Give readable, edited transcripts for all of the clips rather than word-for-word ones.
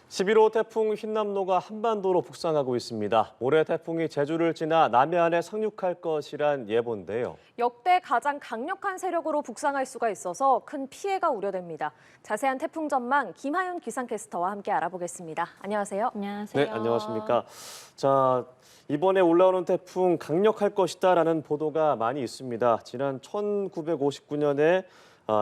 11호 태풍 흰남노가 한반도로 북상하고 있습니다. 올해 태풍이 제주를 지나 남해안에 상륙할 것이란 예보인데요. 역대 가장 강력한 세력으로 북상할 수가 있어서 큰 피해가 우려됩니다. 자세한 태풍 전망 김하윤 기상캐스터와 함께 알아보겠습니다. 안녕하세요. 안녕하세요. 네, 안녕하십니까. 자, 이번에 올라오는 태풍 강력할 것이다라는 보도가 많이 있습니다. 지난 1959년에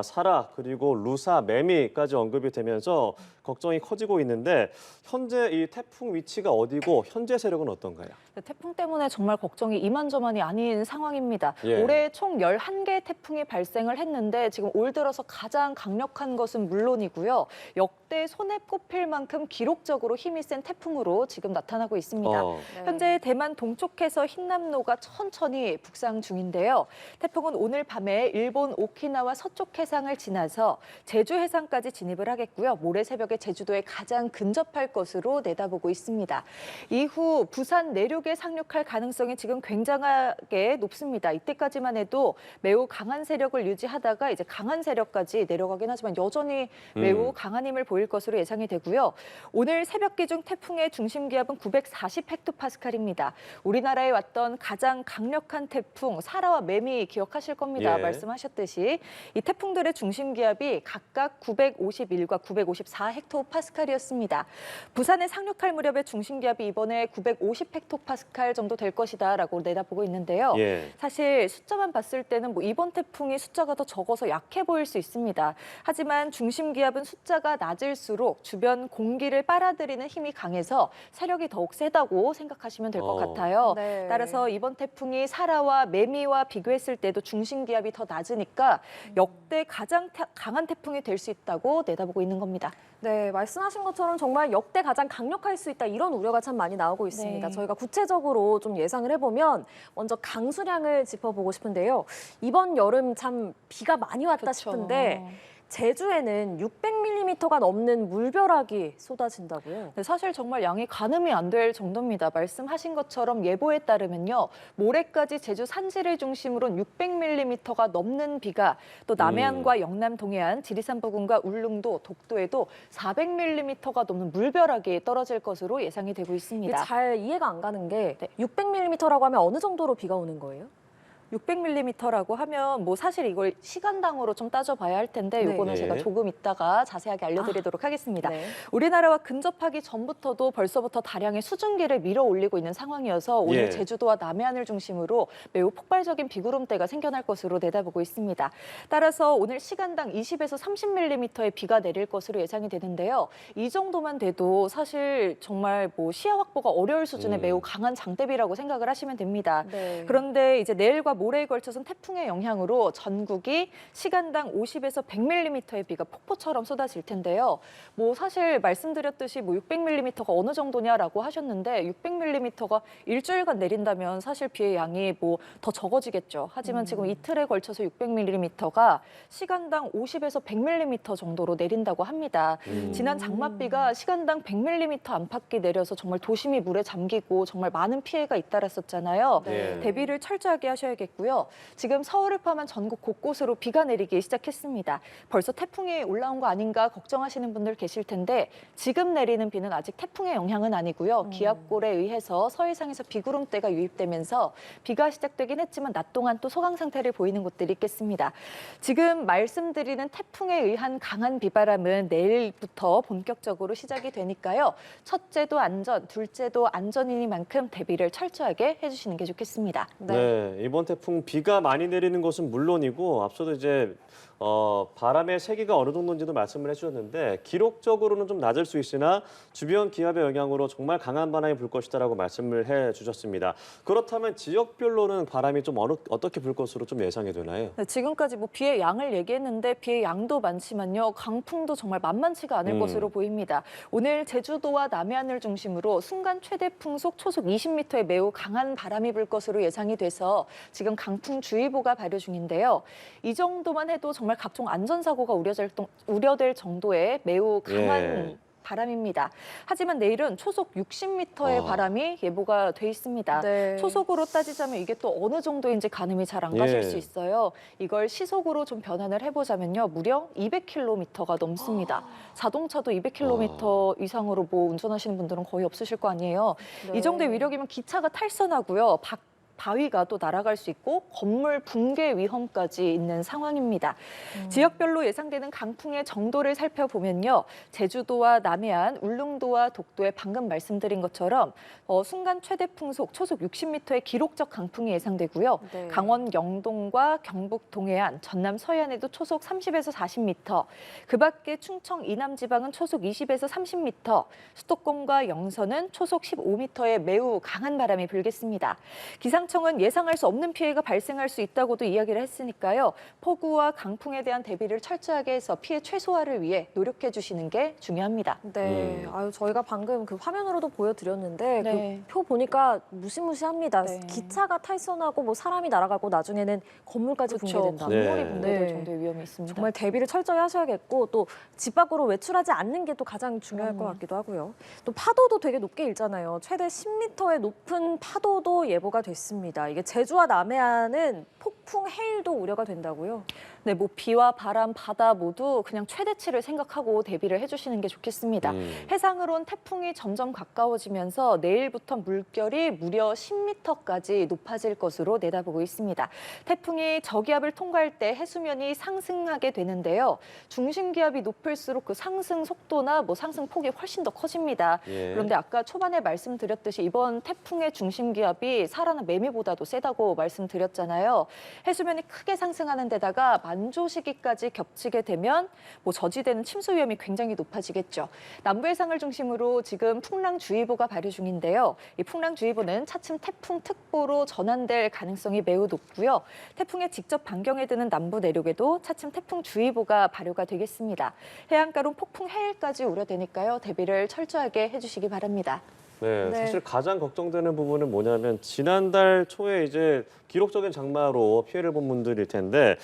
사라 그리고 루사, 매미까지 언급이 되면서 걱정이 커지고 있는데 현재 이 태풍 위치가 어디고 현재 세력은 어떤가요? 네, 태풍 때문에 정말 걱정이 이만저만이 아닌 상황입니다. 예. 올해 총 11개의 태풍이 발생을 했는데 지금 올 들어서 가장 강력한 것은 물론이고요. 역대 손에 꼽힐 만큼 기록적으로 힘이 센 태풍으로 지금 나타나고 있습니다. 네. 현재 대만 동쪽에서 흰남노가 천천히 북상 중인데요. 태풍은 오늘 밤에 일본 오키나와 서쪽 해상을 지나서 제주 해상까지 진입을 하겠고요. 모레 새벽에 제주도에 가장 근접할 것으로 내다보고 있습니다. 이후 부산 내륙에 상륙할 가능성이 지금 굉장하게 높습니다. 이때까지만 해도 매우 강한 세력을 유지하다가 이제 강한 세력까지 내려가긴 하지만 여전히 매우 강한 힘을 보일 것으로 예상이 되고요. 오늘 새벽 기준 태풍의 중심 기압은 940 헥토파스칼입니다. 우리나라에 왔던 가장 강력한 태풍 사라와 매미 기억하실 겁니다. 예. 말씀하셨듯이 이 태풍들의 중심 기압이 각각 951과 954 헥토파스칼이었습니다. 부산에 상륙할 무렵의 중심 기압이 이번에 950 헥토파스칼 정도 될 것이다라고 내다보고 있는데요. 예. 사실 숫자만 봤을 때는 이번 태풍이 숫자가 더 적어서 약해 보일 수 있습니다. 하지만 중심 기압은 숫자가 낮을수록 주변 공기를 빨아들이는 힘이 강해서 세력이 더욱 세다고 생각하시면 될 것 같아요. 네. 따라서 이번 태풍이 사라와 매미와 비교했을 때도 중심 기압이 더 낮으니까 역대 가장 강한 태풍이 될 수 있다고 내다보고 있는 겁니다. 네, 말씀하신 것처럼 정말 역대 가장 강력할 수 있다 이런 우려가 참 많이 나오고 있습니다. 네. 저희가 구체적으로 좀 예상을 해보면 먼저 강수량을 짚어보고 싶은데요. 이번 여름 참 비가 많이 왔다 그렇죠. 싶은데 제주에는 600mm가 넘는 물벼락이 쏟아진다고요. 네, 사실 정말 양이 가늠이 안 될 정도입니다. 말씀하신 것처럼 예보에 따르면요. 모레까지 제주 산지를 중심으로 600mm가 넘는 비가 또 남해안과 영남 동해안, 지리산 부근과 울릉도, 독도에도 400mm가 넘는 물벼락이 떨어질 것으로 예상이 되고 이게 있습니다. 잘 이해가 안 가는 게 600mm라고 하면 어느 정도로 비가 오는 거예요? 600mm라고 하면 사실 이걸 시간당으로 좀 따져봐야 할 텐데 네. 이거는 네. 제가 조금 이따가 자세하게 알려드리도록 하겠습니다. 네. 우리나라와 근접하기 전부터도 벌써부터 다량의 수증기를 밀어 올리고 있는 상황이어서 오늘 예. 제주도와 남해안을 중심으로 매우 폭발적인 비구름대가 생겨날 것으로 내다보고 있습니다. 따라서 오늘 시간당 20에서 30mm의 비가 내릴 것으로 예상이 되는데요. 이 정도만 돼도 사실 정말 시야 확보가 어려울 수준의 매우 강한 장대비라고 생각을 하시면 됩니다. 네. 그런데 이제 내일과 모레에 걸쳐서는 태풍의 영향으로 전국이 시간당 50에서 100mm의 비가 폭포처럼 쏟아질 텐데요. 사실 말씀드렸듯이 600mm가 어느 정도냐라고 하셨는데 600mm가 일주일간 내린다면 사실 비의 양이 더 적어지겠죠. 하지만 지금 이틀에 걸쳐서 600mm가 시간당 50에서 100mm 정도로 내린다고 합니다. 지난 장맛비가 시간당 100mm 안팎이 내려서 정말 도심이 물에 잠기고 정말 많은 피해가 잇따랐었잖아요. 네. 대비를 철저하게 하셔야겠고요. 지금 서울을 포함한 전국 곳곳으로 비가 내리기 시작했습니다. 벌써 태풍이 올라온 거 아닌가 걱정하시는 분들 계실 텐데 지금 내리는 비는 아직 태풍의 영향은 아니고요. 기압골에 의해서 서해상에서 비구름대가 유입되면서 비가 시작되긴 했지만 낮 동안 또 소강 상태를 보이는 곳들이 있겠습니다. 지금 말씀드리는 태풍에 의한 강한 비바람은 내일부터 본격적으로 시작이 되니까요. 첫째도 안전, 둘째도 안전이니만큼 대비를 철저하게 해주시는 게 좋겠습니다. 네, 이번 태풍 비가 많이 내리는 것은 물론이고 앞서도 이제 바람의 세기가 어느 정도인지도 말씀을 해주셨는데 기록적으로는 좀 낮을 수 있으나 주변 기압의 영향으로 정말 강한 바람이 불 것이다라고 말씀을 해주셨습니다. 그렇다면 지역별로는 바람이 좀 어떻게 불 것으로 좀 예상이 되나요? 네, 지금까지 비의 양을 얘기했는데 비의 양도 많지만요. 강풍도 정말 만만치가 않을 것으로 보입니다. 오늘 제주도와 남해안을 중심으로 순간 최대 풍속 초속 20m의 매우 강한 바람이 불 것으로 예상이 돼서 지금 강풍주의보가 발효 중인데요. 이 정도만 해도 정말 각종 안전사고가 우려될 정도의 매우 강한 바람입니다. 하지만 내일은 초속 60m의 바람이 예보가 돼 있습니다. 네. 초속으로 따지자면 이게 또 어느 정도인지 가늠이 잘 안 가실 예. 수 있어요. 이걸 시속으로 좀 변환을 해보자면요. 무려 200km가 넘습니다. 자동차도 200km 이상으로 뭐 운전하시는 분들은 거의 없으실 거 아니에요. 네. 이 정도의 위력이면 기차가 탈선하고요. 바위가 또 날아갈 수 있고 건물 붕괴 위험까지 있는 상황입니다. 지역별로 예상되는 강풍의 정도를 살펴보면요. 제주도와 남해안, 울릉도와 독도에 방금 말씀드린 것처럼 순간 최대 풍속 초속 60m의 기록적 강풍이 예상되고요. 네. 강원 영동과 경북 동해안, 전남 서해안에도 초속 30에서 40m, 그 밖에 충청 이남 지방은 초속 20에서 30m, 수도권과 영서는 초속 15m의 매우 강한 바람이 불겠습니다. 기상청은 예상할 수 없는 피해가 발생할 수 있다고도 이야기를 했으니까요. 폭우와 강풍에 대한 대비를 철저하게 해서 피해 최소화를 위해 노력해 주시는 게 중요합니다. 네, 아유 저희가 방금 그 화면으로도 보여드렸는데 네. 그 표 보니까 무시무시합니다. 네. 기차가 탈선하고 뭐 사람이 날아가고 나중에는 건물까지 그렇죠. 붕괴된다. 건물이 네. 붕괴될 네. 정도의 위험이 있습니다. 정말 대비를 철저히 하셔야겠고 또 집 밖으로 외출하지 않는 게 또 가장 중요할 것 그럼요. 같기도 하고요. 또 파도도 되게 높게 일잖아요. 최대 10m의 높은 파도도 예보가 됐습니다. 이게 제주와 남해안은 폭풍 해일도 우려가 된다고요. 네, 뭐 비와 바람, 바다 모두 그냥 최대치를 생각하고 대비를 해주시는 게 좋겠습니다. 해상으론 태풍이 점점 가까워지면서 내일부터 물결이 무려 10m까지 높아질 것으로 내다보고 있습니다. 태풍이 저기압을 통과할 때 해수면이 상승하게 되는데요. 중심 기압이 높을수록 그 상승 속도나 뭐 상승 폭이 훨씬 더 커집니다. 예. 그런데 아까 초반에 말씀드렸듯이 이번 태풍의 중심 기압이 사라나 매미보다도 세다고 말씀드렸잖아요. 해수면이 크게 상승하는 데다가 만조 시기까지 겹치게 되면 뭐 저지대는 침수 위험이 굉장히 높아지겠죠. 남부 해상을 중심으로 지금 풍랑주의보가 발효 중인데요. 이 풍랑주의보는 차츰 태풍특보로 전환될 가능성이 매우 높고요. 태풍의 직접 반경에 드는 남부 내륙에도 차츰 태풍주의보가 발효가 되겠습니다. 해안가로 폭풍 해일까지 우려되니까요. 대비를 철저하게 해주시기 바랍니다. 네, 네. 사실 가장 걱정되는 부분은 뭐냐면 지난달 초에 이제 기록적인 장마로 피해를 본 분들일 텐데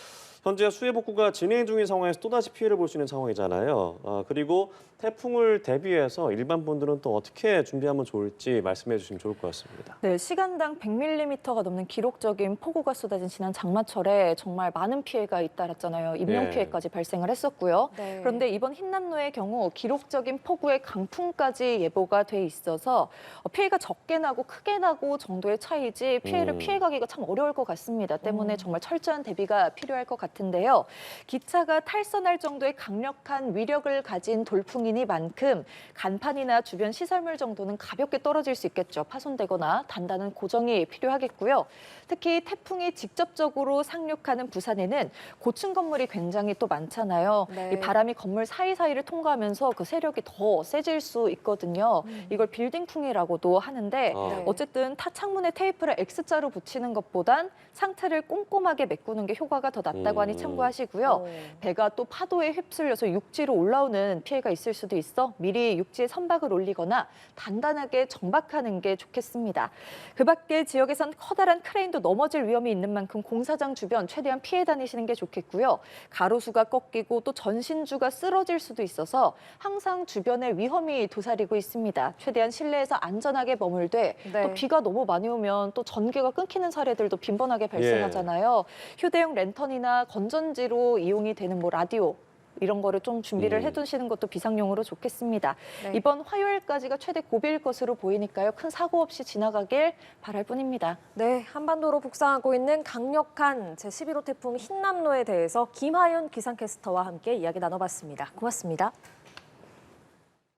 현재 수해 복구가 진행 중인 상황에서 또다시 피해를 볼 수 있는 상황이잖아요. 그리고 태풍을 대비해서 일반 분들은 또 어떻게 준비하면 좋을지 말씀해 주시면 좋을 것 같습니다. 네, 시간당 100mm가 넘는 기록적인 폭우가 쏟아진 지난 장마철에 정말 많은 피해가 잇따랐잖아요. 인명 네. 피해까지 발생을 했었고요. 네. 그런데 이번 흰남노의 경우 기록적인 폭우의 강풍까지 예보가 돼 있어서 피해가 적게 나고 크게 나고 정도의 차이지 피해를 피해가기가 참 어려울 것 같습니다. 때문에 정말 철저한 대비가 필요할 것 같은데요. 기차가 탈선할 정도의 강력한 위력을 가진 돌풍이니만큼 간판이나 주변 시설물 정도는 가볍게 떨어질 수 있겠죠. 파손되거나 단단한 고정이 필요하겠고요. 특히 태풍이 직접적으로 상륙하는 부산에는 고층 건물이 굉장히 또 많잖아요. 네. 이 바람이 건물 사이사이를 통과하면서 그 세력이 더 세질 수 있거든요. 이걸 빌딩풍이라고도 하는데 아. 어쨌든 타 창문에 테이프를 X자로 붙이는 것보단 상태를 꼼꼼하게 메꾸는 게 효과가 더 낫다고 하니 참고하시고요. 배가 또 파도에 휩쓸려서 육지로 올라오는 피해가 있을 수도 있어 미리 육지에 선박을 올리거나 단단하게 정박하는 게 좋겠습니다. 그 밖에 지역에선 커다란 크레인도 넘어질 위험이 있는 만큼 공사장 주변 최대한 피해 다니시는 게 좋겠고요. 가로수가 꺾이고 또 전신주가 쓰러질 수도 있어서 항상 주변에 위험이 도사리고 있습니다. 최대한 실내에서 안전하게 머물되 네. 또 비가 너무 많이 오면 또 전기가 끊기는 사례들도 빈번하게 발생하잖아요. 휴대용 랜턴이나 건전지로 이용이 되는 뭐 라디오 이런 거를 좀 준비를 해두시는 것도 비상용으로 좋겠습니다. 네. 이번 화요일까지가 최대 고비일 것으로 보이니까요. 큰 사고 없이 지나가길 바랄 뿐입니다. 네, 한반도로 북상하고 있는 강력한 제11호 태풍 흰남노에 대해서 김하윤 기상캐스터와 함께 이야기 나눠봤습니다. 고맙습니다.